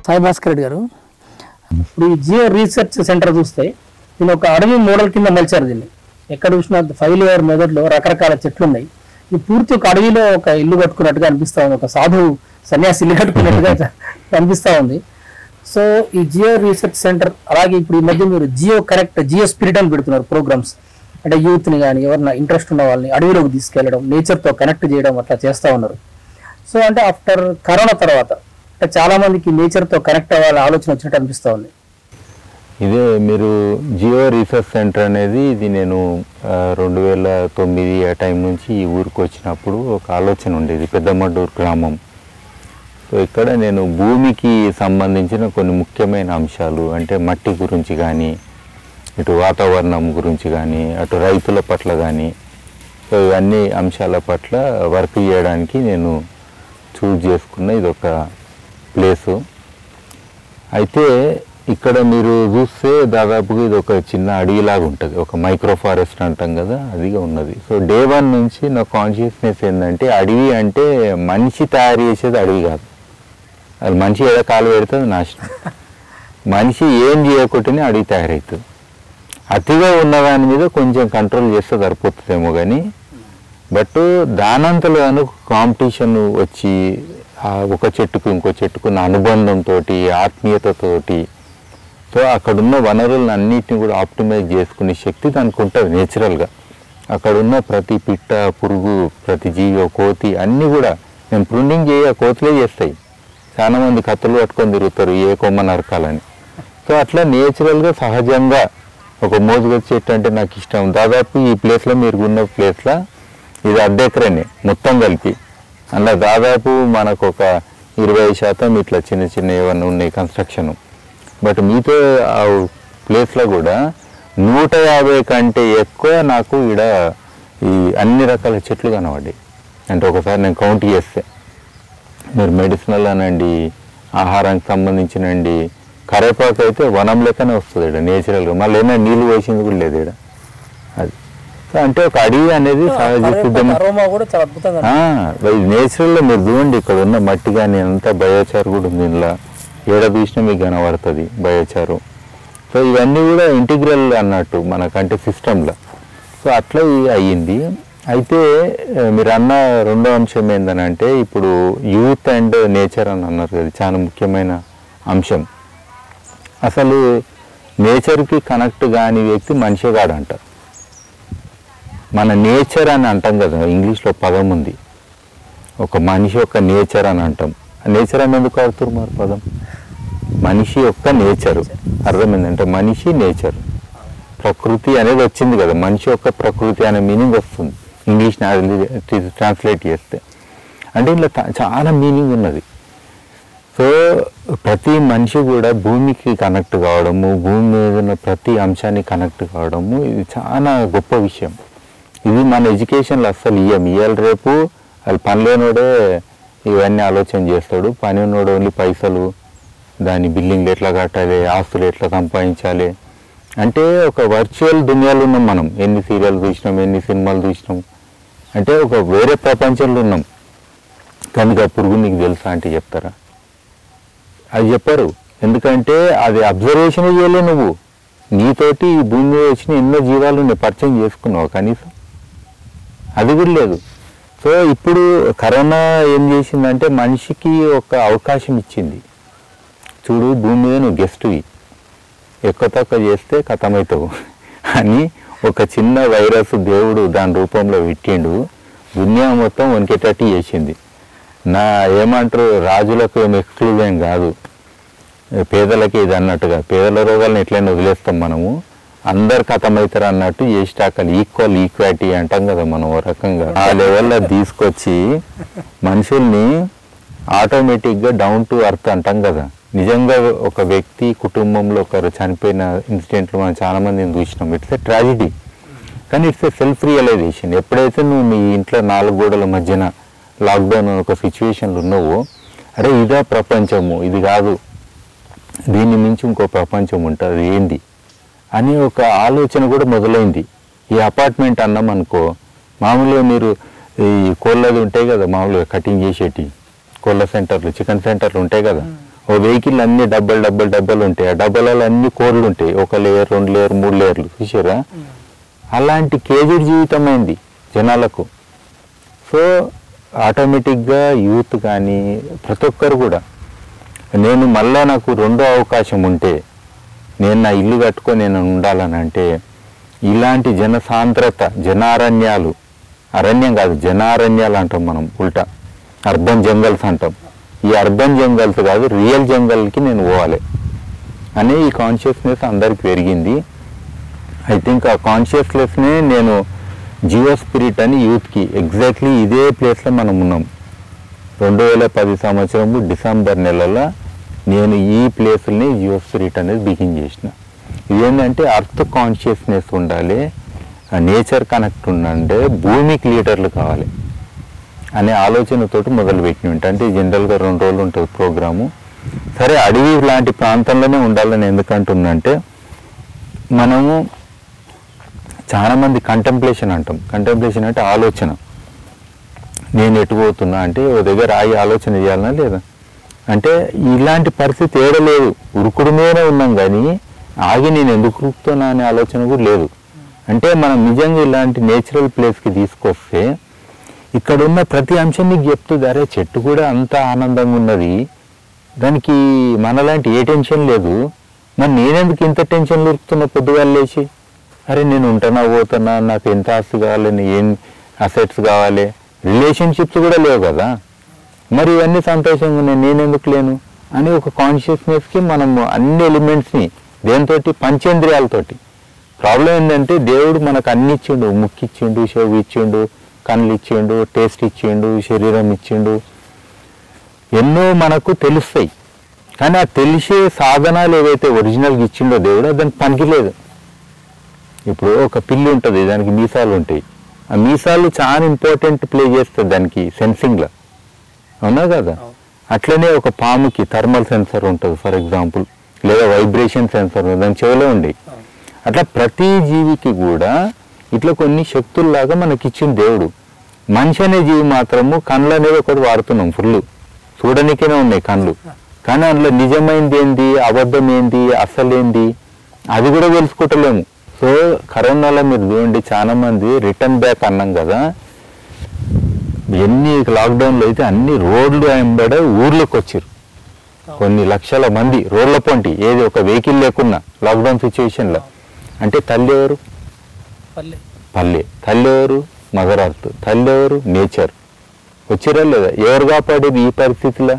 సాయి భాస్కర్ రెడ్డి గారు, ఇప్పుడు ఈ జియో రీసెర్చ్ సెంటర్ చూస్తే దీని ఒక అడవి మోడల్ కింద మలిచారు. దీన్ని ఎక్కడ చూసినా 5 లేయర్ మెథడ్లో రకరకాల చెట్లు ఉన్నాయి. ఇది పూర్తి ఒక అడవిలో ఒక ఇల్లు కట్టుకున్నట్టుగా అనిపిస్తూ ఉంది, ఒక సాధువు సన్యాసి ఇల్లు కట్టుకున్నట్టుగా అనిపిస్తూ ఉంది. సో ఈ జియో రీసెర్చ్ సెంటర్, అలాగే ఇప్పుడు ఈ మధ్య మీరు జియో కనెక్ట్, జియో స్పిరిట్ అని పెడుతున్నారు ప్రోగ్రామ్స్. అంటే యూత్ని కానీ ఎవరైనా ఇంట్రెస్ట్ ఉన్న వాళ్ళని అడవిలోకి తీసుకెళ్ళడం, నేచర్తో కనెక్ట్ చేయడం అట్లా చేస్తూ ఉన్నారు. సో అంటే ఆఫ్టర్ కరోనా తర్వాత అంటే చాలా మందికి నేచర్తో కనెక్ట్ అవ్వాలని ఆలోచన వచ్చినట్టు అనిపిస్తూ ఉంది. ఇదే మీరు జియో రీసెర్చ్ సెంటర్ అనేది ఇది నేను 2009 ఆ టైం నుంచి ఈ ఊరికి వచ్చినప్పుడు ఒక ఆలోచన ఉండేది. పెద్దమడ్డూరు గ్రామం. సో ఇక్కడ నేను భూమికి సంబంధించిన కొన్ని ముఖ్యమైన అంశాలు, అంటే మట్టి గురించి కానీ, ఇటు వాతావరణం గురించి కానీ, అటు రైతుల పట్ల కానీ, సో ఇవన్నీ అంశాల పట్ల వర్క్ చేయడానికి నేను చూజ్ చేసుకున్న ఇదొక ప్లేసు. అయితే ఇక్కడ మీరు చూస్తే దాదాపుగా ఇది ఒక చిన్న అడవిలాగా ఉంటుంది, ఒక మైక్రో ఫారెస్ట్ అంటాం కదా, అదిగా ఉన్నది. సో డే 1 నుంచి నా కాన్షియస్నెస్ ఏంటంటే అడవి అంటే మనిషి తయారు చేసేది అడవి కాదు. అది మనిషి ఏదో కాలు పెడుతుంది నాశనం. మనిషి ఏం చేయకుండానే అడవి తయారవుతుంది. అతిగా ఉన్న దాని మీద కొంచెం కంట్రోల్ చేస్తే సరిపోతుందేమో కానీ, బట్ దానంతలో కాంపిటీషన్ వచ్చి ఒక చెట్టుకు ఇంకో చెట్టుకున్న అనుబంధంతో, ఆత్మీయతతోటి, సో అక్కడున్న వనరులను అన్నిటిని కూడా ఆప్టిమైజ్ చేసుకునే శక్తి దానికి ఉంటుంది నేచురల్గా. అక్కడున్న ప్రతి పిట్ట, పురుగు, ప్రతి జీవి, కోతి అన్నీ కూడా నేను ప్రూనింగ్ కోతులే చేస్తాయి. చాలామంది కత్తులు పట్టుకొని తిరుగుతారు ఏ కొమ్మ నరకాలని. సో అట్లా నేచురల్గా సహజంగా ఒక మోజుగొచ్చి చెట్టు అంటే నాకు ఇష్టం. దాదాపు ఈ ప్లేస్లో మీరు ఉన్న ప్లేస్లో ఇది 1/2 ఎకరనే మొత్తం కలిపి. అలా దాదాపు మనకు ఒక 20% ఇట్లా చిన్న చిన్న ఏమన్నా ఉన్నాయి కన్స్ట్రక్షన్. బట్ మీతో ఆ ప్లేస్లో కూడా 150 కంటే ఎక్కువ నాకు ఈడ ఈ అన్ని రకాల చెట్లు కనబడ్డాయి. అంటే ఒకసారి నేను కౌంట్ చేస్తే మీరు మెడిసినల్ అనండి, ఆహారానికి సంబంధించినండి, కరేపాకు అయితే వనం లెక్కనే వస్తుంది ఇక్కడ నేచురల్గా. మళ్ళీ ఏమైనా నీళ్ళు వేసింది కూడా లేదు ఇక్కడ. అది అంటే ఒక అడవి అనేది సహజ సిద్ధంగా నేచురల్గా మీరు చూడండి. ఇక్కడ ఉన్న మట్టి కానీ అంతా బయోచారు కూడా ఉంది. ఇందులో ఏడ చూసినా మీకు కనబడుతుంది బయోచారు. సో ఇవన్నీ కూడా ఇంటిగ్రల్ అన్నట్టు మనకంటే సిస్టంలో. సో అట్లా అయ్యింది. అయితే మీరు అన్న రెండో అంశం ఏంటంటే ఇప్పుడు యూత్ అండ్ నేచర్ అని అన్నారు కదా, చాలా ముఖ్యమైన అంశం. అసలు నేచర్కి కనెక్ట్ కాని వ్యక్తి మనిషి కాడంటారు. మన నేచర్ అని అంటాం కదా, ఇంగ్లీష్లో పదం ఉంది, ఒక మనిషి యొక్క నేచర్ అని అంటాం. నేచర్ అని ఎందుకు ఆడుతున్నారు మరి పదం? మనిషి యొక్క నేచరు అర్థమైందంటే మనిషి నేచర్, ప్రకృతి అనేది వచ్చింది కదా, మనిషి యొక్క ప్రకృతి అనే మీనింగ్ వస్తుంది ఇంగ్లీష్ ట్రాన్స్లేట్ చేస్తే. అంటే ఇందులో చాలా మీనింగ్ ఉన్నది. సో ప్రతి మనిషి కూడా భూమికి కనెక్ట్ కావడము, భూమి మీద ఉన్న ప్రతి అంశాన్ని కనెక్ట్ కావడము, ఇది చాలా గొప్ప విషయం. ఇది మన ఎడ్యుకేషన్లో అస్సలు ఇయ్యాలి. రేపు వాళ్ళు పని లేనోడే ఇవన్నీ ఆలోచన చేస్తాడు. పని ఉన్నోడు ఓన్లీ పైసలు, దాని బిల్డింగ్లు ఎట్లా కట్టాలి, ఆస్తులు ఎట్లా సంపాదించాలి. అంటే ఒక వర్చువల్ దునియాలో ఉన్నాం మనం. ఎన్ని సీరియల్ చూసినాం, ఎన్ని సినిమాలు చూసినాం, అంటే ఒక వేరే ప్రపంచంలో ఉన్నాం. కనుక పురుగు నీకు తెలుసా అంటే చెప్తారా? అది చెప్పరు. ఎందుకంటే అది అబ్జర్వేషన్ చేయలే నువ్వు. నీతోటి ఈ భూమి మీద వచ్చిన ఎన్నో జీవాలు నువ్వు పరిచయం చేసుకున్నావు, కనీసం అది కూడా లేదు. సో ఇప్పుడు కరోనా ఏం చేసిందంటే మనిషికి ఒక అవకాశం ఇచ్చింది. చూడు, భూమి మీద నువ్వు గెస్ట్వి, ఎక్కువ తక్కువ చేస్తే ఖతమవుతావు అని ఒక చిన్న వైరస్ దేవుడు దాని రూపంలో పెట్టిండు. దునియా మొత్తం వణికేటట్టు చేసింది. ఏమంటారు, రాజులకు ఏం ఎక్స్క్లూజివ్ కాదు, పేదలకి ఇది అన్నట్టుగా. పేదల రోగాలను ఎట్లయినా వదిలేస్తాం మనము, అందరు ఖతమవుతారు అన్నట్టు చేసిటాకలు ఈక్వాలిటీ అంటాం కదా మనం. ఓ రకంగా ఆ లెవెల్లో తీసుకొచ్చి మనుషుల్ని ఆటోమేటిక్గా డౌన్ టు ఎర్త్ అంటాం కదా. నిజంగా ఒక వ్యక్తి కుటుంబంలో ఒకరు చనిపోయిన ఇన్సిడెంట్లు మనం చాలామందిని చూసినాం. ఇట్స్ ఎ ట్రాజిడీ, కానీ ఇట్స్ ఎ సెల్ఫ్ రియలైజేషన్. ఎప్పుడైతే నువ్వు మీ ఇంట్లో 4 గోడల మధ్యన లాక్డౌన్ ఒక సిచ్యువేషన్లు ఉన్నావో, అరే ఇదా ప్రపంచము, ఇది కాదు, దీన్ని మించి ఇంకో ప్రపంచం ఉంటుంది ఏంది అని ఒక ఆలోచన కూడా మొదలైంది. ఈ అపార్ట్మెంట్ అన్నాం అనుకో, మామూలుగా మీరు ఈ కోళ్ళది ఉంటాయి కదా, మామూలుగా కటింగ్ చేసేటి కోళ్ళ సెంటర్లు, చికెన్ సెంటర్లు ఉంటాయి కదా, ఓ వెహికల్ అన్ని డబ్బాలు ఉంటాయి. ఆ డబ్బాలలో అన్ని కోర్లు ఉంటాయి, 1 లేయర్ 2 లేయర్ 3 లేయర్లు చూసారా. అలాంటి కేజీడ్ జీవితం అయింది జనాలకు. సో ఆటోమేటిక్గా యూత్ కానీ ప్రతి ఒక్కరు కూడా నేను మళ్ళా నాకు రెండో అవకాశం ఉంటే నేను నా ఇల్లు కట్టుకొని నేను ఉండాలని అంటే ఇలాంటి జనసాంద్రత, జనారణ్యాలు, అరణ్యం కాదు జనారణ్యాలు అంటాం మనం, ఉల్టా అర్బన్ జంగల్స్ అంటాం. ఈ అర్బన్ జంగల్స్ కాదు రియల్ జంగల్కి నేను పోవాలి అనే ఈ కాన్షియస్నెస్ అందరికి పెరిగింది. ఐ థింక్ ఆ కాన్షియస్నెస్నే నేను జియో స్పిరిట్ అని యూత్కి ఎగ్జాక్ట్లీ ఇదే ప్లేస్లో మనం ఉన్నాం. 2010 సంవత్సరము డిసెంబర్ నెలలో నేను ఈ ప్లేస్ని జియో స్పిరిట్ అనేది బిగిన్ చేసిన. ఇదేంటంటే అర్త్ కాన్షియస్నెస్ ఉండాలి, నేచర్ కనెక్ట్ ఉండాలంటే భూమికి లీడర్లు కావాలి అనే ఆలోచనతోటి మొదలుపెట్టిన ఉంటా. అంటే జనరల్గా 2 రోజులు ఉంటుంది ప్రోగ్రాము. సరే అడవి లాంటి ప్రాంతంలోనే ఉండాలని ఎందుకంటుందంటే మనము చాలామంది కంటెంప్లేషన్ అంటాం. కంటెంప్లేషన్ అంటే ఆలోచన, నేను ఎటు పోతున్నా అంటే ఓ దగ్గర ఆగి ఆలోచన చేయాలన్నా లేదా అంటే ఇలాంటి పరిస్థితి ఏడలేదు, ఉరుకుడు మీదనే ఉన్నాం కానీ ఆగి నేను ఎందుకు ఉరుకుతున్నా అనే ఆలోచన కూడా లేదు. అంటే మనం నిజంగా ఇలాంటి నేచురల్ ప్లేస్కి తీసుకొస్తే ఇక్కడ ఉన్న ప్రతి అంశం నీకు చెప్తుంది, అరే చెట్టు కూడా అంత ఆనందంగా ఉన్నది, దానికి మనలాంటి ఏ టెన్షన్ లేదు, మరి నేనెందుకు ఇంత టెన్షన్ ఉరుకుతున్నా పొద్దుగాలు లేచి, అరే నేను ఉంటానా పోతున్నా, నాకు ఎంత ఆస్తి కావాలి, ఏం అసెట్స్ కావాలి, రిలేషన్షిప్స్ కూడా లేవు కదా, మరి ఇవన్నీ సంతోషంగా ఉన్నాయి, నేనెందుకు లేను అని ఒక కాన్షియస్నెస్కి మనము అన్ని ఎలిమెంట్స్ని దేంతో పంచేంద్రియాలతోటి. ప్రాబ్లం ఏంటంటే దేవుడు మనకు అన్ని ఇచ్చిండు, ముక్కు ఇచ్చిండు, చెవి ఇచ్చిండు, కళ్ళు ఇచ్చిండు, టేస్ట్ ఇచ్చిండు, శరీరం ఇచ్చిండు, ఎన్నో మనకు తెలుస్తాయి. కానీ ఆ తెలిసే సాధనాలు ఏవైతే ఒరిజినల్గా ఇచ్చిండో దేవుడు దానికి పనికిలేదు. ఇప్పుడు ఒక పిల్లి ఉంటుంది, దానికి మీసాలు ఉంటాయి, ఆ మీసాలు చాలా ఇంపార్టెంట్ ప్లే చేస్తుంది దానికి సెన్సింగ్లో, అవునా కదా. అట్లనే ఒక పాముకి థర్మల్ సెన్సర్ ఉంటుంది ఫర్ ఎగ్జాంపుల్, లేదా వైబ్రేషన్ సెన్సర్ దాని చెవిలో ఉండేవి. అట్లా ప్రతి జీవికి కూడా ఇట్లా కొన్ని శక్తుల్లాగా మనకి ఇచ్చిన దేవుడు. మనిషి అనే జీవి మాత్రము కళ్ళు అనేది ఒకటి వాడుతున్నాం, ఫుల్ చూడనికైనా ఉన్నాయి కళ్ళు, కానీ అందులో నిజమైంది ఏంది, అబద్ధం ఏంది, అసలేంది అది కూడా తెలుసుకుంటలేము. సో కరోనాలో మీరు చూడండి చాలా మంది రిటర్న్ బ్యాక్ అన్నాం కదా, ఎన్ని లాక్డౌన్లో అయితే అన్ని రోడ్లు వెంబడే ఊర్లోకి వచ్చారు, కొన్ని లక్షల మంది రోడ్ల పొంటి, ఏది ఒక వెహికల్ లేకున్నా లాక్డౌన్ సిచ్యువేషన్లో. అంటే తల్లి ఎవరు? పల్లె. తల్లి ఎవరు? Mother earth. తల్లి ఎవరు? నేచర్. వచ్చిరా లేదా? ఎవరు కాపాడేది ఈ పరిస్థితిలో?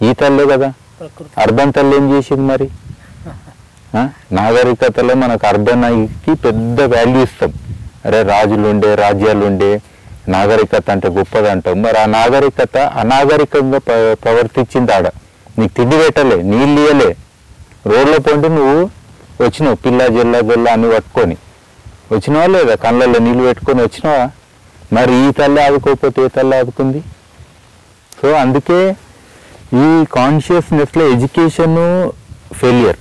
ఈ తల్లే కదా. అర్బన్ తల్లి ఏం చేసింది మరి? నాగరికతలో మనకు అర్బన్కి పెద్ద వాల్యూ ఇస్తాం, అరే రాజులు ఉండే రాజ్యాలు ఉండే నాగరికత అంటే గొప్పది అంటాం. మరి ఆ నాగరికత అనాగరికంగా ప్రవర్తించింది. ఆడ నీకు తిండి పెట్టలే, నీళ్ళు ఇయ్యలే, రోడ్ల పొంటి నువ్వు వచ్చినావు, పిల్ల జల్ల గొల్ల అని పట్టుకొని వచ్చినావా లేదా? కళ్ళల్లో నీళ్ళు పెట్టుకొని వచ్చినావా? మరి ఈ తల్లి ఆదుకోకపోతే ఏ తల్లి ఆదుకుంది? సో అందుకే ఈ కాన్షియస్నెస్లో ఎడ్యుకేషన్ ఫెయిలియర్.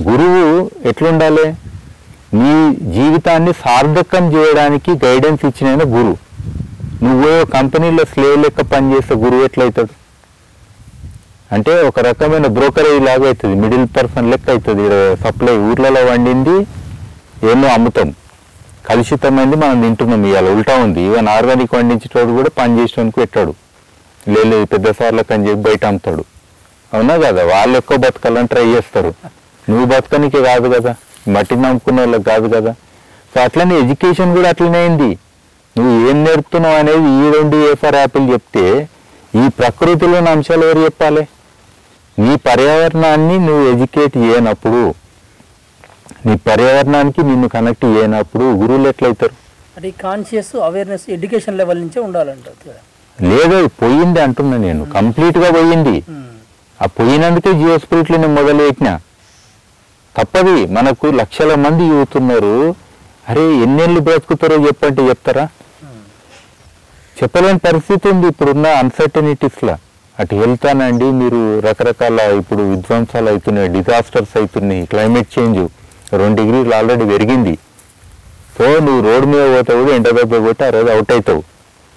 గురువు ఎట్లుండాలి? నీ జీవితాన్ని సార్థకం చేయడానికి గైడెన్స్ ఇచ్చిన గురువు. నువ్వు కంపెనీలో స్లేవ్ లెక్క పనిచేస్తే గురువు ఎట్లయితాడు? అంటే ఒక రకమైన బ్రోకరేజ్ లాగా అవుతుంది, మిడిల్ పర్సన్ లెక్క అవుతుంది. సప్లై ఊర్లలో వండింది ఏమో అమ్ముతాం, కలుషితమైంది మనం తింటున్నాం. ఇవాళ ఉల్టా ఉంది. ఈవెన్ ఆర్గానిక్ వండించేటోడు కూడా పని చేసేవానికి పెట్టాడు, లేదు పెద్ద సార్లకు అని చెప్పి బయట అమ్ముతాడు, అవునా కదా. వాళ్ళు ఎక్కువ బతకాలని ట్రై చేస్తారు, నువ్వు బతకనికే కాదు కదా, మట్టిని నమ్ముకునే వాళ్ళకి కాదు కదా. సో అట్లనే ఎడ్యుకేషన్ కూడా అట్లనే అయింది. నువ్వు ఏం నేర్పుతున్నావు అనేది ఈ 2 A4 యాపిల్ చెప్తే ఈ ప్రకృతిలోని అంశాలు ఎవరు చెప్పాలి? నీ పర్యావరణాన్ని నువ్వు ఎడ్యుకేట్ చేయనప్పుడు, నీ పర్యావరణానికి నిన్ను కనెక్ట్ చేయనప్పుడు గురువులు ఎట్లయితారు? అది కాన్షియస్ అవేర్నెస్ ఎడ్యుకేషన్ లెవెల్ నుంచే ఉండాలంట. లేదు పోయింది అంటున్నా నేను, కంప్లీట్గా పోయింది. ఆ పోయినందుకే జియో స్పిరిట్లో నేను మొదలు పెట్టినా. తప్పది, మనకు లక్షల మంది యూతున్నారు, అరే ఎన్నేళ్ళు బ్రతుకుతారో చెప్పంటే చెప్తారా? చెప్పలేని పరిస్థితి ఉంది ఇప్పుడున్న అన్సర్టనిటీస్లో. అటు వెళ్తానండి మీరు రకరకాల ఇప్పుడు విధ్వంసాలు అవుతున్నాయి, డిజాస్టర్స్ అవుతున్నాయి, క్లైమేట్ చేంజ్ 2 degrees ఆల్రెడీ పెరిగింది. సో నువ్వు రోడ్డు మీద పోతావు, ఎండ దెబ్బ కొట్టి ఆ రోజు అవుట్ అవుతావు,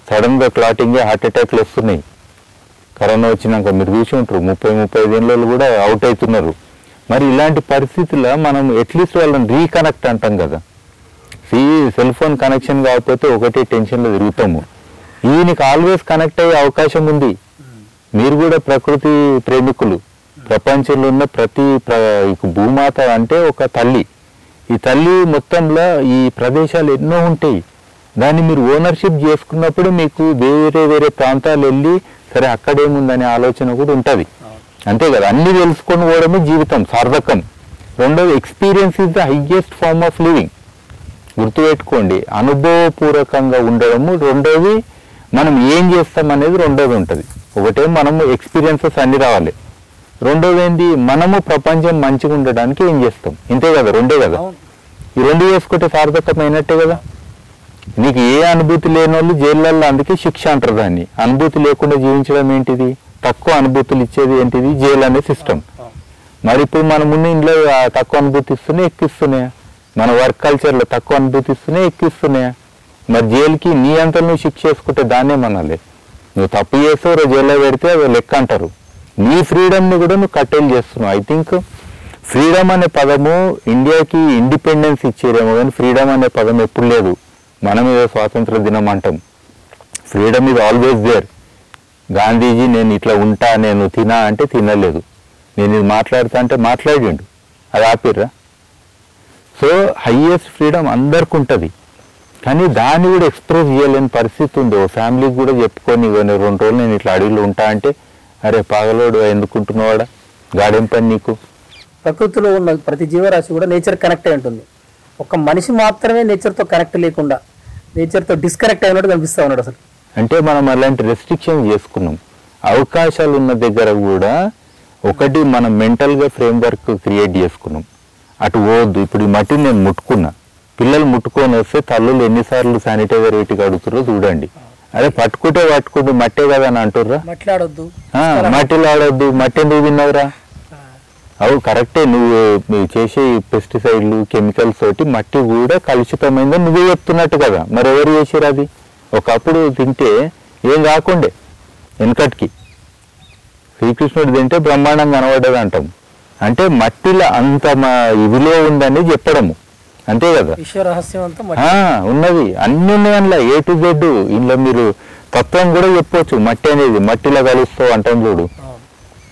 సడన్గా క్లాటింగ్ హార్ట్ అటాక్లు వస్తున్నాయి. కరోనా వచ్చినాక మీరు చూసి ఉంటారు 30-35 ఏళ్ళు కూడా అవుట్ అవుతున్నారు. మరి ఇలాంటి పరిస్థితుల్లో మనం అట్లీస్ట్ వాళ్ళని రీకనెక్ట్ అంటాం కదా. సెల్ ఫోన్ కనెక్షన్ కాకపోతే ఒకటే టెన్షన్లో తిరుగుతాము. ఈయనకి ఆల్వేస్ కనెక్ట్ అయ్యే అవకాశం ఉంది. మీరు కూడా ప్రకృతి ప్రేమికులు. ప్రపంచంలో ఉన్న ప్రతి భూమాత అంటే ఒక తల్లి. ఈ తల్లి మొత్తంలో ఈ ప్రదేశాలు ఎన్నో ఉంటాయి. దాన్ని మీరు ఓనర్షిప్ చేసుకున్నప్పుడు మీకు వేరే వేరే ప్రాంతాలు వెళ్ళి సరే అక్కడేముందనే ఆలోచన కూడా ఉంటుంది. అంతే కదా, అన్ని తెలుసుకొని పోవడమే జీవితం సార్థకం. రెండోది experience is the highest form of living. గుర్తుపెట్టుకోండి, అనుభవపూర్వకంగా ఉండడము. రెండోది మనం ఏం చేస్తాం అనేది రెండోది ఉంటుంది. ఒకటే మనము ఎక్స్పీరియన్సెస్ అన్ని రావాలి. రెండోది ఏంటి, మనము ప్రపంచం మంచిగా ఉండడానికి ఏం చేస్తాం. ఇంతే కదా, రెండే కదా. ఈ రెండు చేసుకుంటే సార్థకమైనట్టే కదా. నీకు ఏ అనుభూతి లేని వాళ్ళు జైళ్ళల్లో అందుకే శిక్ష అంటారు దాన్ని. అనుభూతి లేకుండా జీవించడం ఏంటిది, తక్కువ అనుభూతులు ఇచ్చేది ఏంటిది, జైలు అనే సిస్టమ్. మరి ఇప్పుడు మన ముందు ఇంట్లో తక్కువ అనుభూతి ఇస్తున్నాయి, ఎక్కిస్తున్నాయా? మన వర్క్ కల్చర్లో తక్కువ అనుభూతి ఇస్తున్నాయి, ఎక్కిస్తున్నాయా? మరి జైలుకి నీ అంతా నువ్వు శిక్ష చేసుకుంటే దాన్నే మనాలి. నువ్వు తప్పు చేస్తావు జైల్లో పెడితే అది లెక్క అంటారు. నీ ఫ్రీడమ్ని కూడా నువ్వు కట్టేలు చేస్తున్నావు. ఐ థింక్ ఫ్రీడమ్ అనే పదము ఇండియాకి ఇండిపెండెన్స్ ఇచ్చేరేమో కానీ ఫ్రీడమ్ అనే పదం ఎప్పుడు లేదు. మనం ఏదో స్వాతంత్ర దినం అంటాం. Freedom is always there. Gandhiji నేను ఇట్లా ఉంటా, నేను తినా అంటే తినలేదు, నేను ఇది మాట్లాడతా అంటే మాట్లాడిండు, అది ఆపిర్రా? సో హయ్యెస్ట్ ఫ్రీడమ్ అందరికి ఉంటుంది. కానీ దాన్ని కూడా ఎక్స్ప్రెస్ చేయలేని పరిస్థితి ఉంది. ఓ ఫ్యామిలీకి కూడా చెప్పుకొని 2 రోజులు నేను ఇట్లా అడవిలో ఉంటా అంటే అరే పాగలోడు ఎందుకుంటున్నావాడా, గాడేం పని నీకు. ప్రకృతిలో ఉన్న ప్రతి జీవరాశి కూడా నేచర్ కనెక్ట్ అయి ఉంటుంది. ఒక మనిషి మాత్రమే నేచర్తో కనెక్ట్ లేకుండా నేచర్తో డిస్కనెక్ట్ అయినట్టు కనిపిస్తూ ఉన్నాడు అసలు. అంటే మనం అలాంటి రెస్ట్రిక్షన్ చేసుకున్నాం. అవకాశాలు ఉన్న దగ్గర కూడా ఒకటి మనం మెంటల్గా ఫ్రేమ్వర్క్ క్రియేట్ చేసుకున్నాం. అటు పోవద్దు. ఇప్పుడు ఈ మట్టిని నేను ముట్టుకున్నా, పిల్లలు ముట్టుకొని వస్తే తల్లులు ఎన్నిసార్లు శానిటైజర్ వీటికి అడుగుతారో చూడండి. అదే పట్టుకుంటే మట్టే కదా అని అంటుర్రా. మట్టిలో ఆడొద్దు, మట్టి ఎందుకు తిన్నావురా? అవు కరెక్టే, నువ్వు చేసే పెస్టిసైడ్లు కెమికల్స్ తోటి మట్టి కూడా కలుషితమైందని నువ్వే చెప్తున్నట్టు కదా. మరి ఎవరు చేసారు అది? ఒకప్పుడు తింటే ఏం కాకుండే, వెనకటికి శ్రీకృష్ణుడు తింటే బ్రహ్మాండంగా కనబడ్డది అంటాం. అంటే మట్టిలో అంత ఇదిలో ఉందని చెప్పడము, అంతే కదా. ఉన్నది అన్ని ఉన్నాయి అందులో, A to Z. ఇందులో మీరు తత్వం కూడా చెప్పవచ్చు. మట్టి అనేది మట్టిలో కలుస్తావు అంటాం చూడు.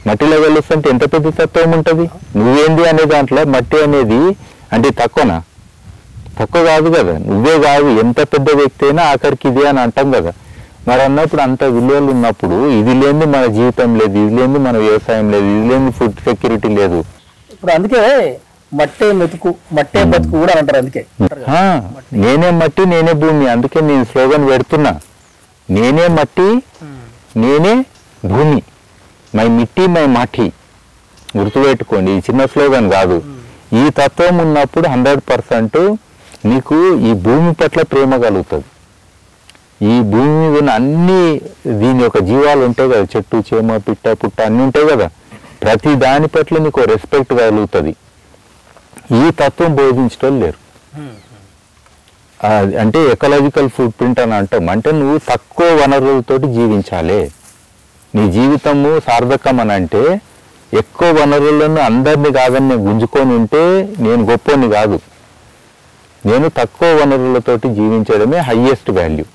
మట్టిలో కలుస్తుంటే ఎంత పెద్ద తత్వం ఉంటుంది. నువ్వేంది అనే దాంట్లో మట్టి అనేది అంటే తక్కువనా? తక్కువ కాదు కదా. నువ్వే కాదు, ఎంత పెద్ద వ్యక్తి అయినా ఆఖరికి ఇది అని అంటాం కదా. మరి అన్నప్పుడు అంత విలువలు ఉన్నప్పుడు ఇది లేని మన జీవితం లేదు, ఇది లేని మన వ్యవసాయం లేదు, ఇది లేని ఫుడ్ సెక్యూరిటీ లేదు. ఇప్పుడు అందుకే మట్టే మెతుకు మట్టే బతుకు కూడా అంటారు. అందుకే నేనే మట్టి నేనే భూమి. అందుకే నేను స్లోగన్ పెడుతున్నా, నేనే మట్టి నేనే భూమి, మై మిట్టి మై మాటి. గుర్తుపెట్టుకోండి, ఈ చిన్న స్లోగన్ కాదు. ఈ తత్వం ఉన్నప్పుడు 100% నీకు ఈ భూమి పట్ల ప్రేమ కలుగుతుంది. ఈ భూమి మీద ఉన్న అన్ని దీని యొక్క జీవాలు ఉంటాయి కదా, చెట్టు చేమ పిట్ట పుట్ట అన్నీ ఉంటాయి కదా, ప్రతి దాని పట్ల నీకు రెస్పెక్ట్ కలుగుతుంది. ఈ తత్వం బోధించడం లేరు. అంటే ఎకలాజికల్ ఫుట్ ప్రింట్ అని అంటాం. అంటే నువ్వు తక్కువ వనరులతోటి జీవించాలి. నీ జీవితము సార్థకం అని అంటే ఎక్కువ వనరులను అందరినీ కాదని నేను గుంజుకొని ఉంటే నేను గొప్పని కాదు. నేను తక్కువ వనరులతోటి జీవించడమే హయ్యెస్ట్ వాల్యూ.